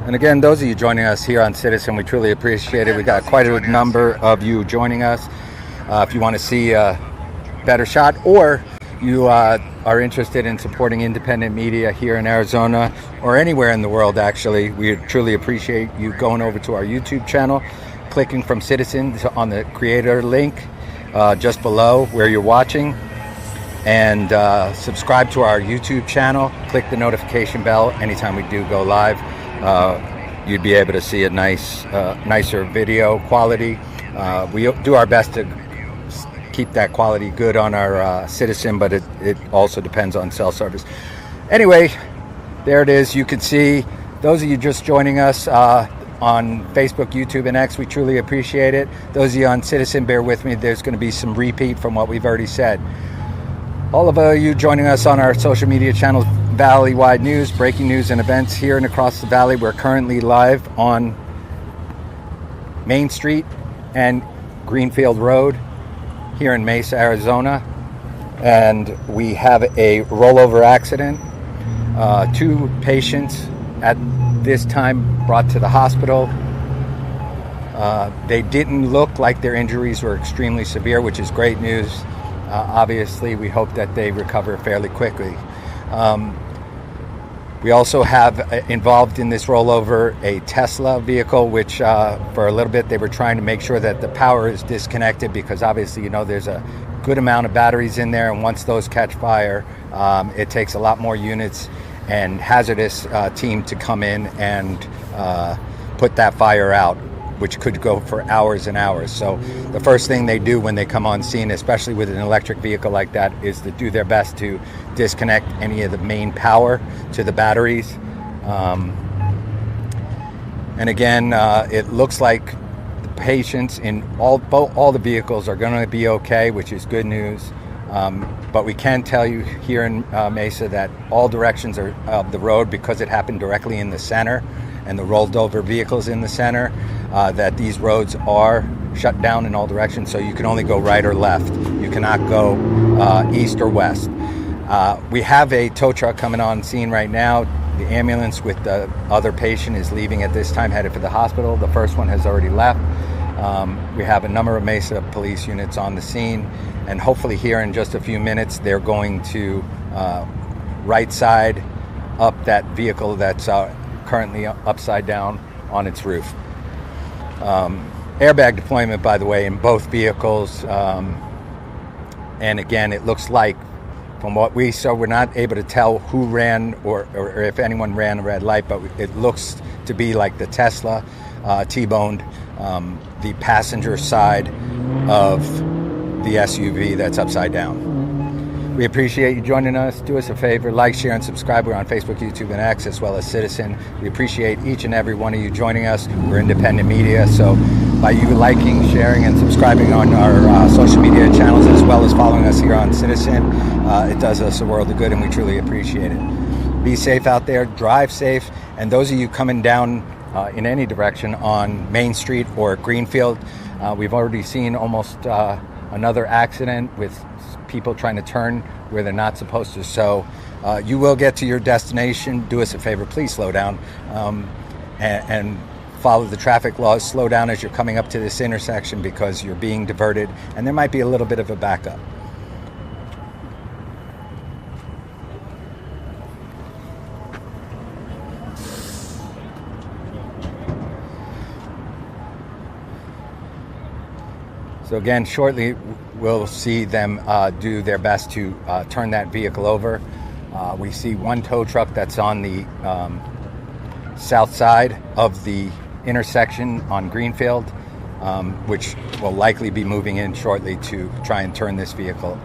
And again, those of you joining us here on Citizen, we truly appreciate it. We got quite a number of you joining us. If you want to see a better shot, or you are interested in supporting independent media here in Arizona or anywhere in the world, actually, we truly appreciate you going over to our YouTube channel, clicking from Citizen on the creator link just below where you're watching, and subscribe to our YouTube channel. Click the notification bell anytime we do go live. You'd be able to see a nicer video quality. We do our best to keep that quality good on our Citizen, but it also depends on cell service. Anyway, there it is. You can see those of you just joining us on Facebook, YouTube, and X, we truly appreciate it. Those of you on Citizen, bear with me. There's going to be some repeat from what we've already said. All of you joining us on our social media channels, Valley-wide news, breaking news and events here and across the valley. We're currently live on Main Street and Greenfield Road here in Mesa, Arizona. And we have a rollover accident. 2 patients at this time brought to the hospital. They didn't look like their injuries were extremely severe, which is great news. Obviously, we hope that they recover fairly quickly. We also have involved in this rollover a Tesla vehicle, which for a little bit they were trying to make sure that the power is disconnected, because obviously, you know, there's a good amount of batteries in there, and once those catch fire, it takes a lot more units and hazardous team to come in and put that fire out, which could go for hours and hours. So the first thing they do when they come on scene, especially with an electric vehicle like that, is to do their best to disconnect any of the main power to the batteries. And again, it looks like the patients in all the vehicles are going to be okay, which is good news. But we can tell you here in Mesa that all directions of the road, because it happened directly in the center and the rolled over vehicles in the center, that these roads are shut down in all directions, so you can only go right or left. You cannot go east or west. We have a tow truck coming on scene right now. The ambulance with the other patient is leaving at this time, headed for the hospital. The first one has already left. We have a number of Mesa police units on the scene, and hopefully here in just a few minutes they're going to right side up that vehicle that's currently upside down on its roof. Airbag deployment, by the way, in both vehicles. And again, it looks like, from what we saw, we're not able to tell who ran or if anyone ran a red light, but it looks to be like the Tesla T-boned the passenger side of the SUV that's upside down. We appreciate you joining us. Do us a favor, like, share, and subscribe. We're on Facebook, YouTube, and X, as well as Citizen. We appreciate each and every one of you joining us. We're independent media, so by you liking, sharing, and subscribing on our social media channels, as well as following us here on Citizen, it does us a world of good, and we truly appreciate it. Be safe out there. Drive safe. And those of you coming down in any direction on Main Street or Greenfield, we've already seen almost another accident with people trying to turn where they're not supposed to. So you will get to your destination. Do us a favor, please slow down and follow the traffic laws. Slow down as you're coming up to this intersection, because you're being diverted and there might be a little bit of a backup. So again, shortly we'll see them do their best to turn that vehicle over. We see one tow truck that's on the south side of the intersection on Greenfield, which will likely be moving in shortly to try and turn this vehicle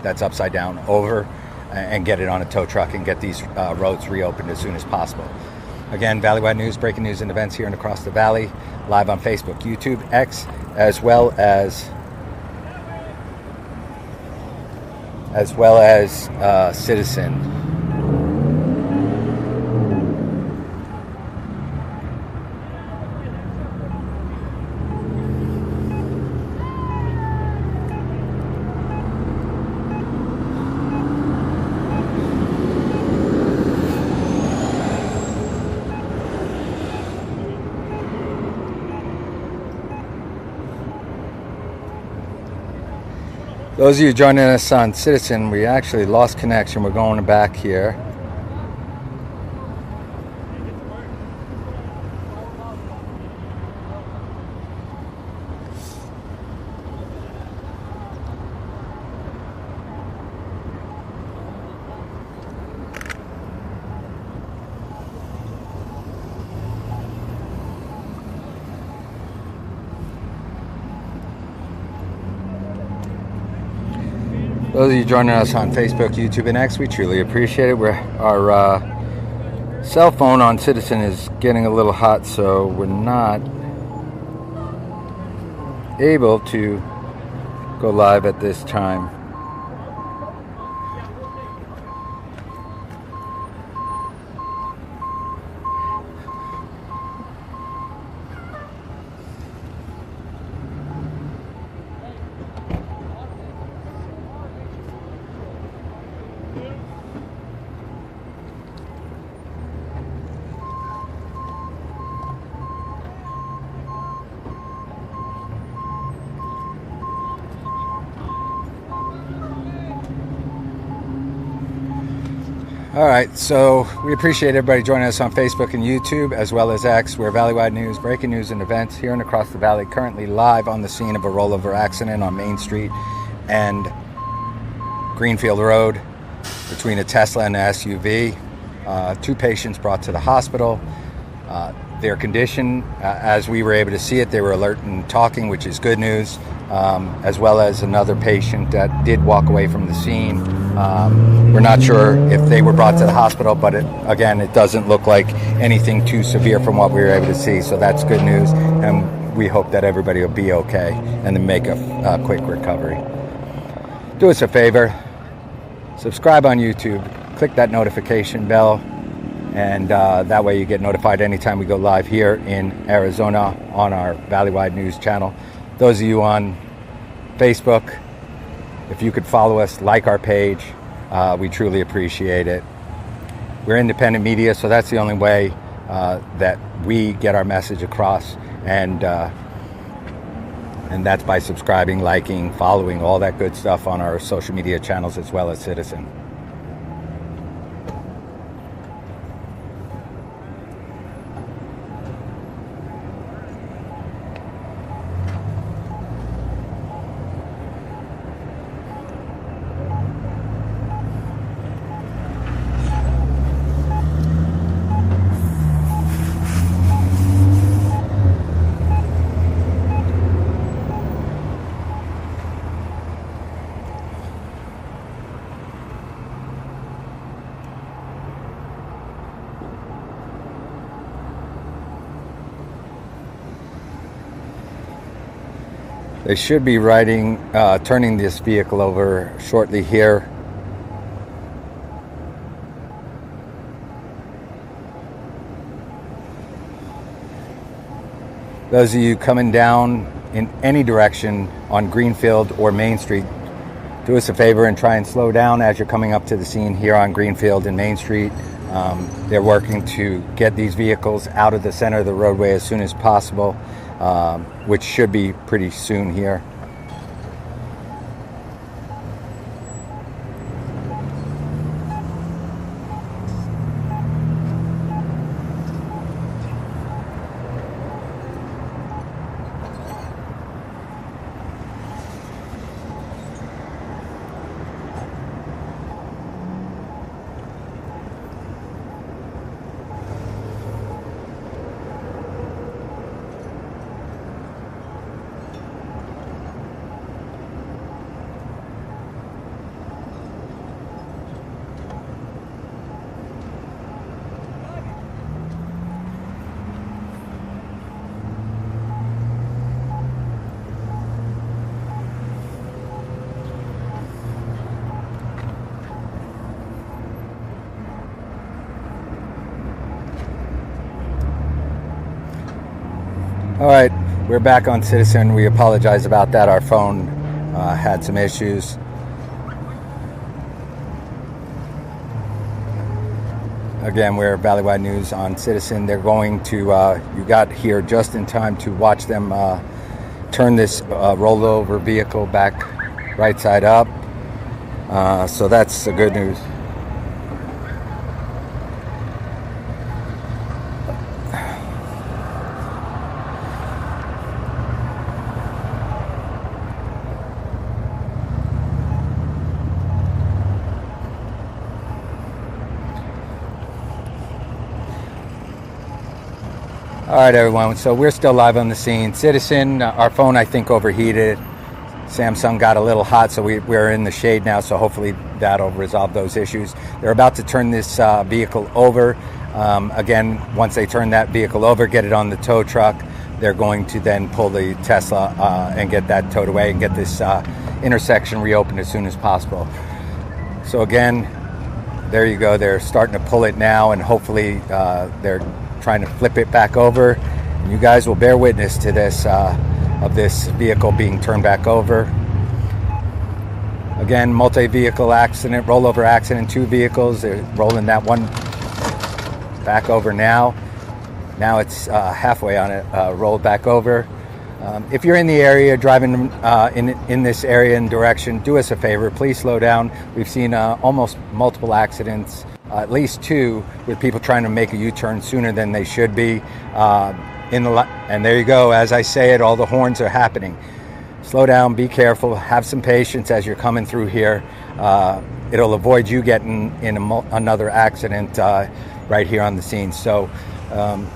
that's upside down over and get it on a tow truck and get these roads reopened as soon as possible. Again, Valley-wide news, breaking news and events here and across the valley, live on Facebook, YouTube, X, as well as Citizen. Those of you joining us on Citizen, we actually lost connection. We're going back here. Those of you joining us on Facebook, YouTube, and X, we truly appreciate it. Our cell phone on Citizen is getting a little hot, so we're not able to go live at this time. All right, so we appreciate everybody joining us on Facebook and YouTube, as well as X. We're Valleywide News, breaking news and events here and across the valley, currently live on the scene of a rollover accident on Main Street and Greenfield Road between a Tesla and an SUV. 2 patients brought to the hospital. Their condition, as we were able to see it, they were alert and talking, which is good news, as well as another patient that did walk away from the scene. We're not sure if they were brought to the hospital, but it doesn't look like anything too severe from what we were able to see, so that's good news, and we hope that everybody will be okay and then make a quick recovery. Do us a favor, subscribe on YouTube, click that notification bell, and that way you get notified anytime we go live here in Arizona on our Valleywide News channel. Those of you on Facebook, if you could follow us, like our page, we truly appreciate it. We're independent media, so that's the only way that we get our message across, and that's by subscribing, liking, following, all that good stuff on our social media channels as well as Citizen. They should be turning this vehicle over shortly here. Those of you coming down in any direction on Greenfield or Main Street, do us a favor and try and slow down as you're coming up to the scene here on Greenfield and Main Street. They're working to get these vehicles out of the center of the roadway as soon as possible, which should be pretty soon here. All right, we're back on Citizen. We apologize about that. Our phone had some issues. Again, we're Valleywide News on Citizen. They're going to, you got here just in time to watch them turn this rollover vehicle back right side up. So that's the good news. All right, everyone. So we're still live on the scene. Citizen, our phone, I think, overheated. Samsung got a little hot, so we're in the shade now, so hopefully that'll resolve those issues. They're about to turn this vehicle over. Again, once they turn that vehicle over, get it on the tow truck, they're going to then pull the Tesla and get that towed away and get this intersection reopened as soon as possible. So again, there you go. They're starting to pull it now, and hopefully they're trying to flip it back over. And you guys will bear witness to this, of this vehicle being turned back over. Again, multi-vehicle accident, rollover accident, 2 vehicles. They're rolling that one back over now. Now it's halfway on it, rolled back over. If you're in the area, driving in this area and direction, do us a favor, please slow down. We've seen almost multiple accidents, at least 2, with people trying to make a U-turn sooner than they should be. And there you go, as I say it, all the horns are happening. Slow down, be careful, have some patience as you're coming through here. It'll avoid you getting in another accident right here on the scene. So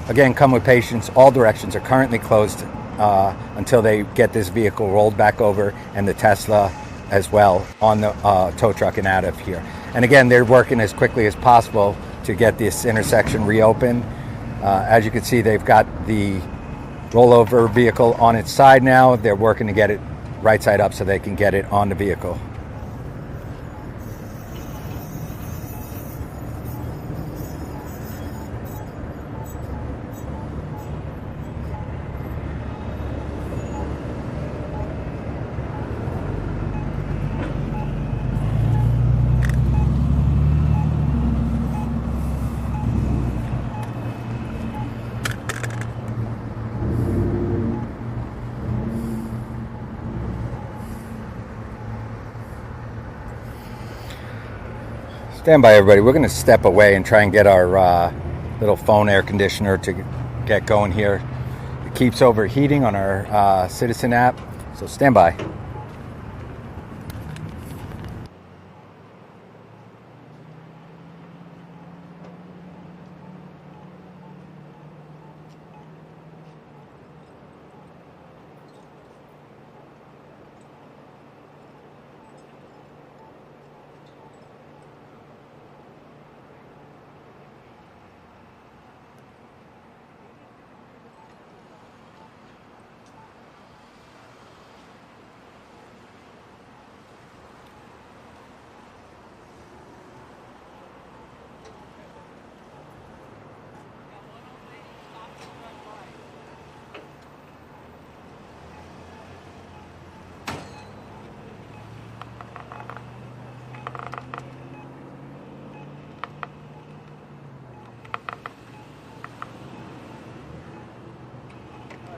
again, come with patience. All directions are currently closed until they get this vehicle rolled back over, and the Tesla as well on the tow truck and out of here. And again, they're working as quickly as possible to get this intersection reopened. As you can see, they've got the rollover vehicle on its side now. They're working to get it right side up so they can get it on the vehicle. Stand by, everybody. We're going to step away and try and get our little phone air conditioner to get going here. It keeps overheating on our Citizen app, so stand by.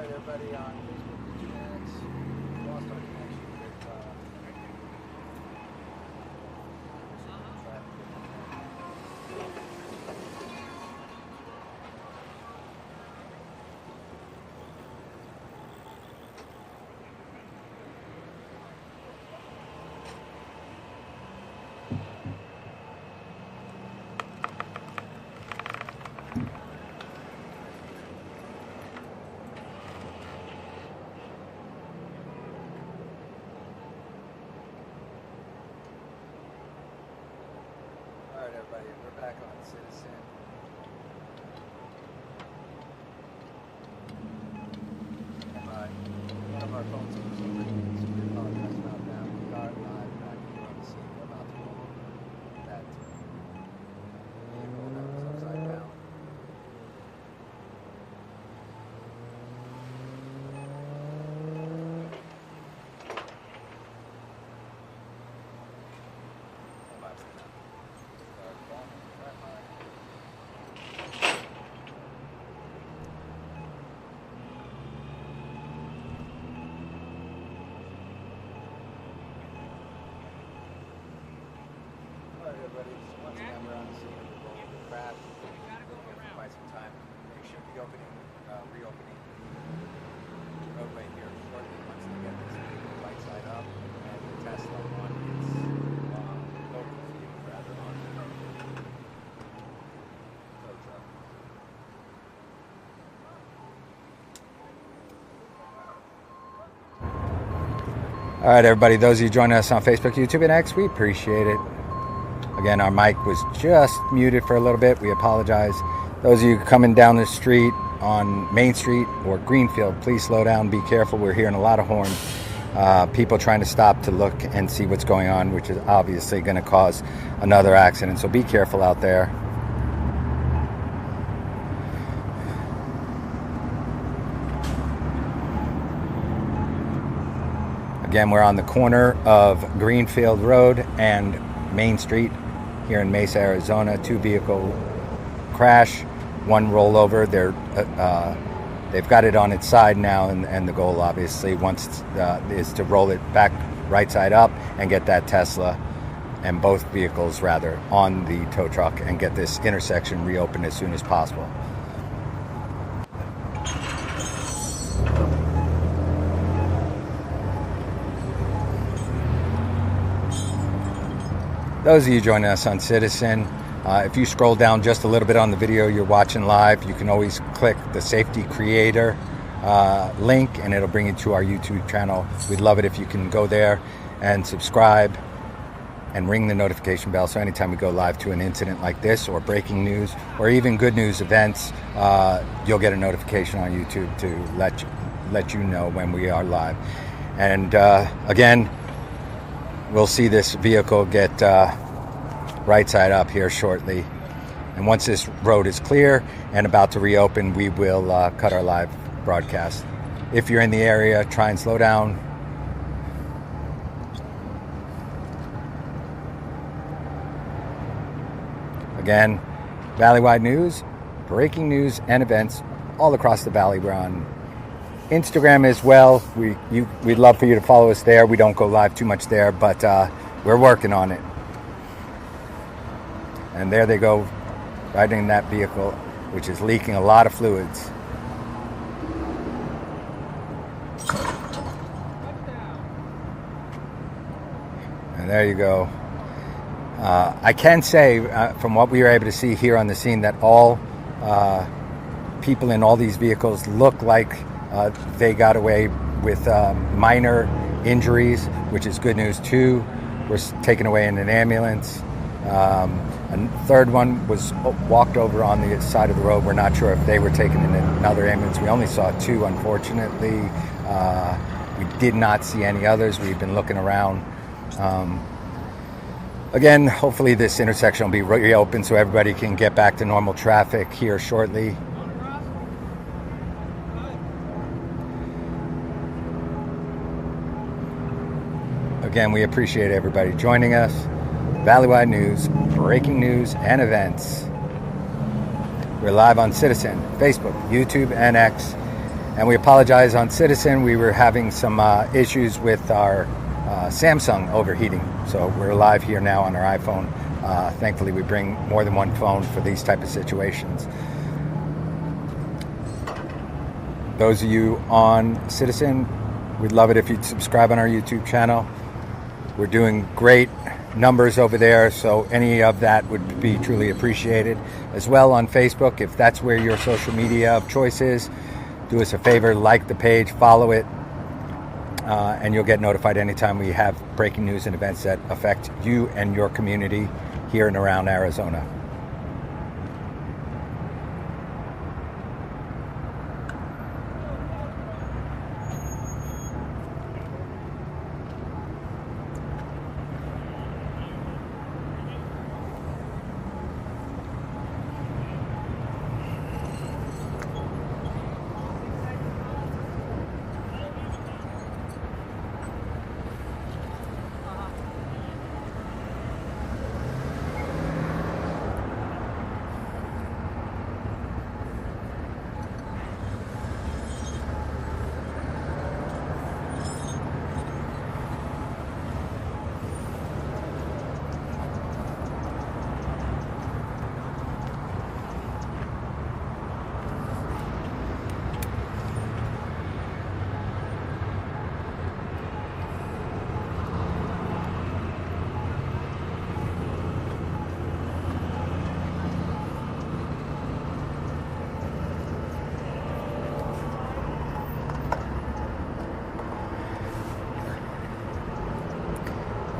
Everybody on Facebook, did you guys lost our connection with everybody, we're back on Citizen. One of our phones was overheating, so we apologize about that. We are live back here on the scene. We're about to roll over that vehicle that was upside down. everybody. Once again, we're on the scene of the Rollover crash. Here for quite some time. They should be reopening the roadway here shortly once they get this vehicle right side up and the Tesla on its local vehicle, rather, on the tow truck. All right, everybody, those of you joining us on Facebook, YouTube, and X, we appreciate it. Again, our mic was just muted for a little bit. We apologize. Those of you coming down the street on Main Street or Greenfield, please slow down, be careful. We're hearing a lot of horns. People trying to stop to look and see what's going on, which is obviously going to cause another accident. So be careful out there. Again, we're on the corner of Greenfield Road and Main Street here in Mesa, Arizona. 2-vehicle crash, 1 rollover. They've got it on its side now, and the goal, obviously, is to roll it back right side up and get that Tesla and both vehicles, rather, on the tow truck and get this intersection reopened as soon as possible. Those of you joining us on Citizen, if you scroll down just a little bit on the video you're watching live, you can always click the Safety Creator link and it'll bring you to our YouTube channel. We'd love it if you can go there and subscribe and ring the notification bell, so anytime we go live to an incident like this, or breaking news, or even good news events, you'll get a notification on YouTube to let you know when we are live. And again, we'll see this vehicle get right side up here shortly. And once this road is clear and about to reopen, we will cut our live broadcast. If you're in the area, try and slow down. Again, Valley-wide news, breaking news and events all across the valley. We're on Instagram as well. We'd love for you to follow us there. We don't go live too much there, but we're working on it. And there they go, right in that vehicle, which is leaking a lot of fluids. And there you go. I can say, from what we were able to see here on the scene, that all people in all these vehicles look like they got away with minor injuries, which is good news. 2 were taken away in an ambulance. A third one was walked over on the side of the road. We're not sure if they were taken in another ambulance. We only saw 2, unfortunately. We did not see any others. We've been looking around. Again, hopefully this intersection will be reopened so everybody can get back to normal traffic here shortly. Again, we appreciate everybody joining us. Valley-wide news, breaking news, and events. We're live on Citizen, Facebook, YouTube, and X. And we apologize on Citizen. We were having some issues with our Samsung overheating. So we're live here now on our iPhone. Thankfully, we bring more than one phone for these type of situations. Those of you on Citizen, we'd love it if you'd subscribe on our YouTube channel. We're doing great numbers over there, so any of that would be truly appreciated. As well on Facebook, if that's where your social media of choice is, do us a favor, like the page, follow it, and you'll get notified anytime we have breaking news and events that affect you and your community here and around Arizona.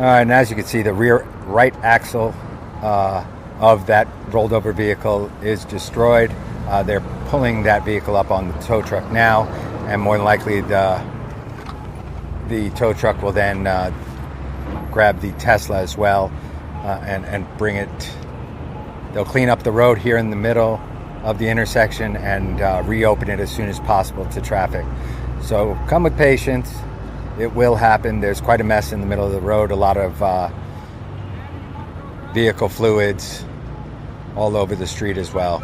And as you can see, the rear right axle of that rolled over vehicle is destroyed. They're pulling that vehicle up on the tow truck now, and more than likely the tow truck will then grab the Tesla as well and bring it. They'll clean up the road here in the middle of the intersection and reopen it as soon as possible to traffic. So come with patience. It will happen. There's quite a mess in the middle of the road. A lot of vehicle fluids all over the street as well.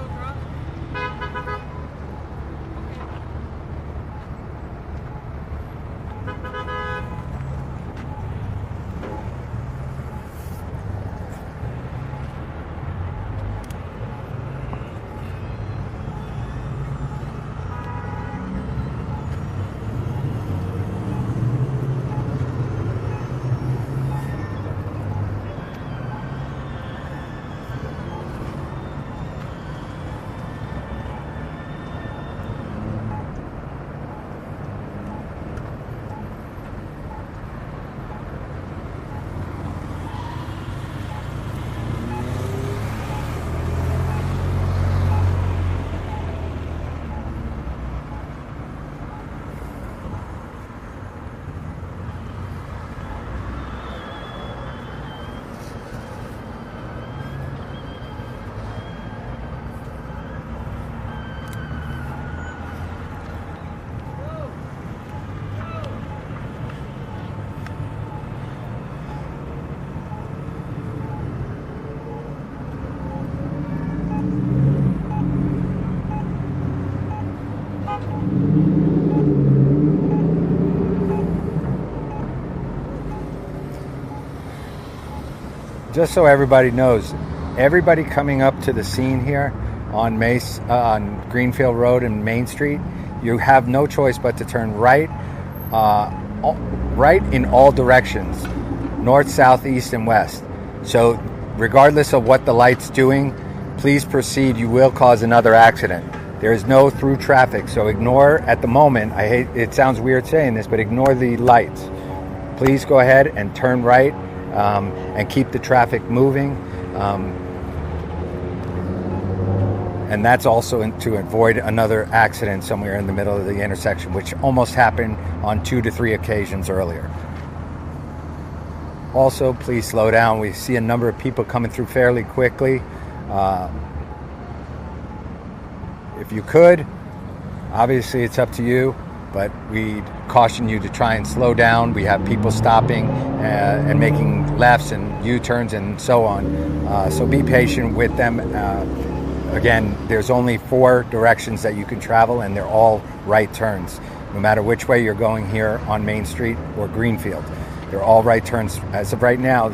Just so everybody knows, everybody coming up to the scene here on on Greenfield Road and Main Street, you have no choice but to turn right, right in all directions, north, south, east, and west. So regardless of what the light's doing, please proceed. You will cause another accident. There is no through traffic, so ignore at the moment. It sounds weird saying this, but ignore the lights. Please go ahead and turn right. And keep the traffic moving, and that's also to avoid another accident somewhere in the middle of the intersection, which almost happened on 2 to 3 occasions earlier. Also, please slow down. We see a number of people coming through fairly quickly. If you could, obviously it's up to you, but we caution you to try and slow down. We have people stopping and making lefts and U-turns and so on. So be patient with them. Again, there's only 4 directions that you can travel, and they're all right turns, no matter which way you're going here on Main Street or Greenfield. They're all right turns. As of right now,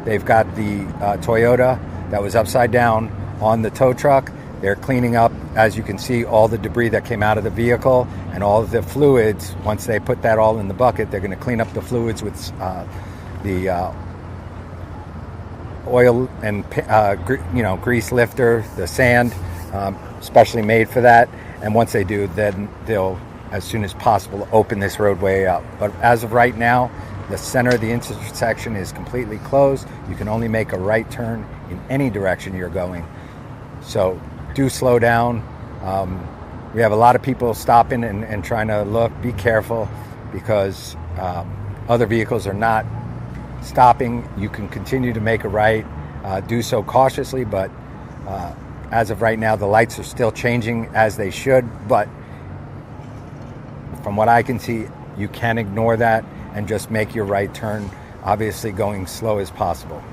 they've got the Toyota that was upside down on the tow truck. They're cleaning up, as you can see, all the debris that came out of the vehicle and all of the fluids. Once they put that all in the bucket, they're going to clean up the fluids with the oil and grease lifter, the sand, specially made for that. And once they do, then they'll, as soon as possible, open this roadway up. But as of right now, the center of the intersection is completely closed. You can only make a right turn in any direction you're going. So do slow down. We have a lot of people stopping and trying to look. Be careful, because other vehicles are not stopping. You can continue to make a right. Do so cautiously, but as of right now, the lights are still changing as they should. But from what I can see, you can ignore that and just make your right turn, obviously going slow as possible.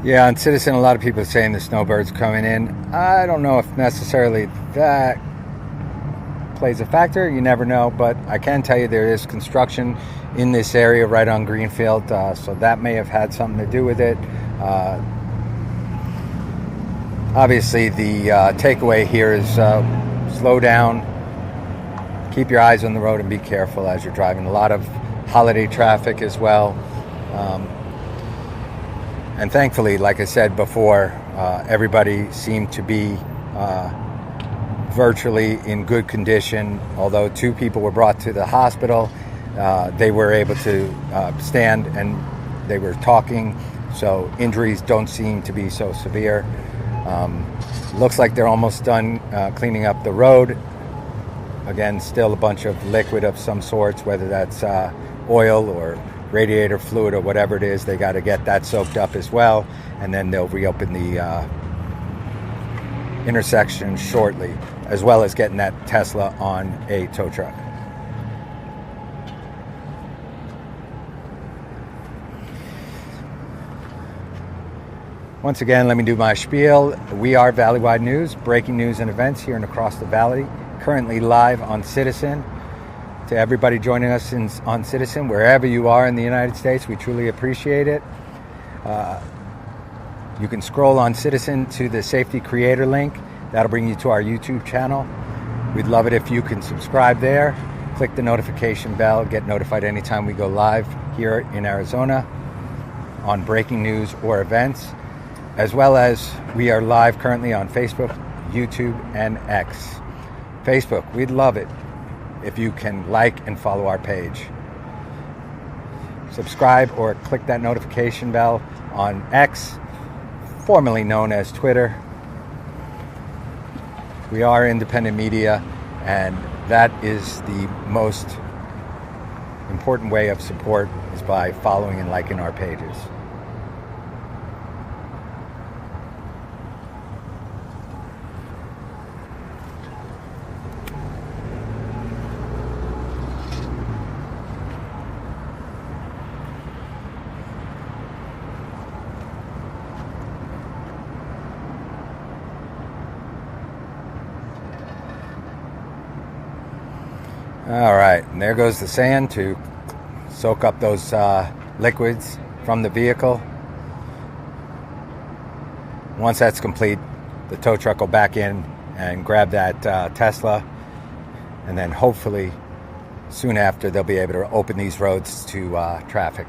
Yeah, on Citizen, a lot of people are saying the snowbirds coming in. I don't know if necessarily that plays a factor. You never know, but I can tell you there is construction in this area right on Greenfield, so that may have had something to do with it. Obviously, the takeaway here is slow down, keep your eyes on the road, and be careful as you're driving. A lot of holiday traffic as well. And thankfully, like I said before, everybody seemed to be virtually in good condition. Although 2 people were brought to the hospital, they were able to stand and they were talking. So injuries don't seem to be so severe. Looks like they're almost done cleaning up the road. Again, still a bunch of liquid of some sorts, whether that's oil or radiator fluid or whatever it is. They got to get that soaked up as well, and then they'll reopen the intersection shortly, as well as getting that Tesla on a tow truck. Once again, let me do my spiel. We are Valleywide News, breaking news and events here and across the valley, currently live on Citizen. To everybody joining us on Citizen, wherever you are in the United States, we truly appreciate it. You can scroll on Citizen to the Safety Creator link. That'll bring you to our YouTube channel. We'd love it if you can subscribe there. Click the notification bell, get notified anytime we go live here in Arizona on breaking news or events. As well as we are live currently on Facebook, YouTube, and X. Facebook, we'd love it if you can like and follow our page. Subscribe or click that notification bell on X, formerly known as Twitter. We are independent media, and that is the most important way of support, is by following and liking our pages. All right, and there goes the sand to soak up those liquids from the vehicle. Once that's complete, the tow truck will back in and grab that Tesla, and then hopefully soon after they'll be able to open these roads to traffic.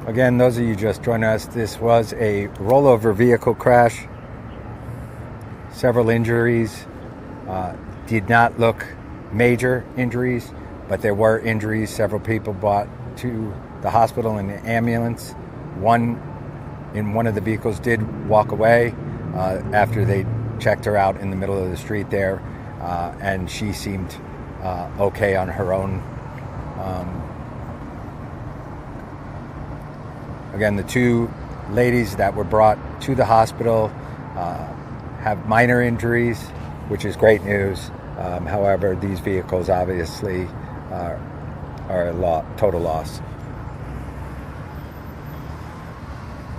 Again, those of you just joining us, this was a rollover vehicle crash. Several injuries. Did not look major injuries, but there were injuries. Several people brought to the hospital in the ambulance. One in one of the vehicles did walk away after they checked her out in the middle of the street there, and she seemed okay on her own. Again, the 2 ladies that were brought to the hospital have minor injuries, which is great news. However, these vehicles obviously are a total loss.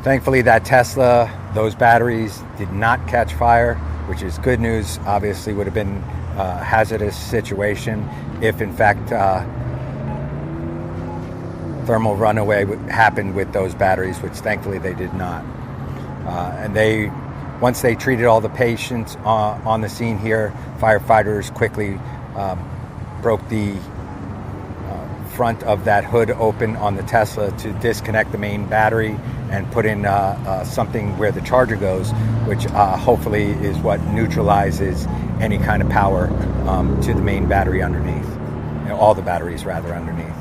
Thankfully, that Tesla, those batteries did not catch fire, which is good news. Obviously, would have been a hazardous situation if, in fact, thermal runaway happened with those batteries, which thankfully they did not. And once they treated all the patients on the scene here, firefighters quickly broke the front of that hood open on the Tesla to disconnect the main battery and put in something where the charger goes, which hopefully is what neutralizes any kind of power to the main battery underneath, all the batteries rather underneath.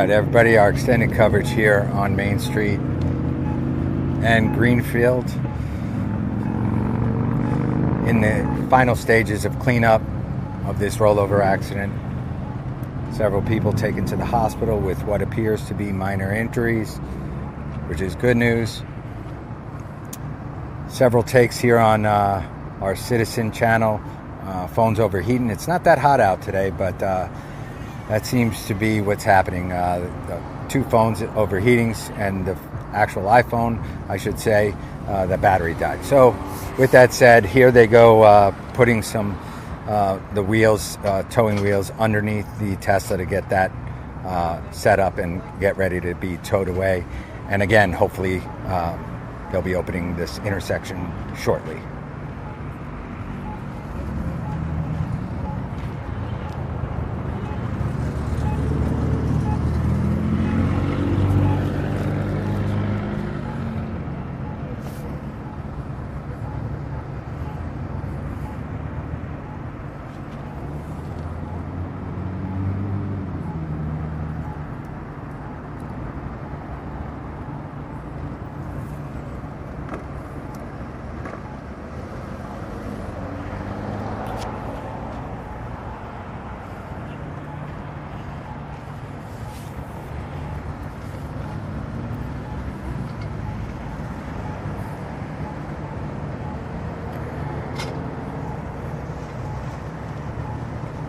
right, everybody, our extended coverage here on Main Street and Greenfield in the final stages of cleanup of this rollover accident. Several people taken to the hospital with what appears to be minor injuries, which is good news. Several takes here on our Citizen channel. Phones overheating. It's not that hot out today, but that seems to be what's happening. The two phones overheatings, and the actual iPhone, I should say, the battery died. So with that said, here they go putting some the wheels, towing wheels underneath the Tesla to get that set up and get ready to be towed away. And again, hopefully they'll be opening this intersection shortly.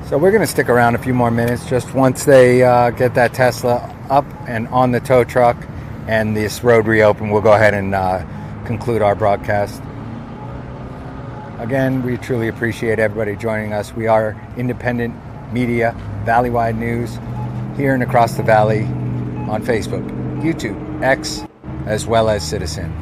So we're going to stick around a few more minutes. Just once they get that Tesla up and on the tow truck and this road reopened, we'll go ahead and conclude our broadcast. Again, we truly appreciate everybody joining us. We are independent media, Valley-wide news, here and across the valley on Facebook, YouTube, X, as well as Citizen.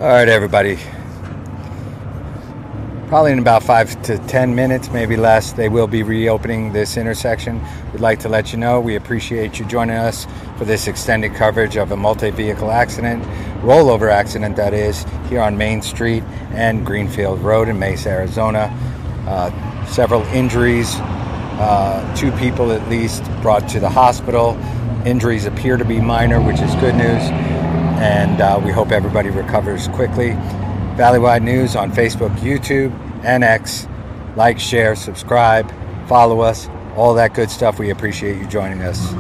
All right, everybody. Probably in about 5 to 10 minutes, maybe less, they will be reopening this intersection. We'd like to let you know we appreciate you joining us for this extended coverage of a multi-vehicle accident, rollover accident that is, here on Main Street and Greenfield Road in Mesa, Arizona. Several injuries, 2 people at least brought to the hospital. Injuries appear to be minor, which is good news, and we hope everybody recovers quickly. Valleywide News on Facebook, YouTube, and X. Like, share, subscribe, follow us, all that good stuff. We appreciate you joining us.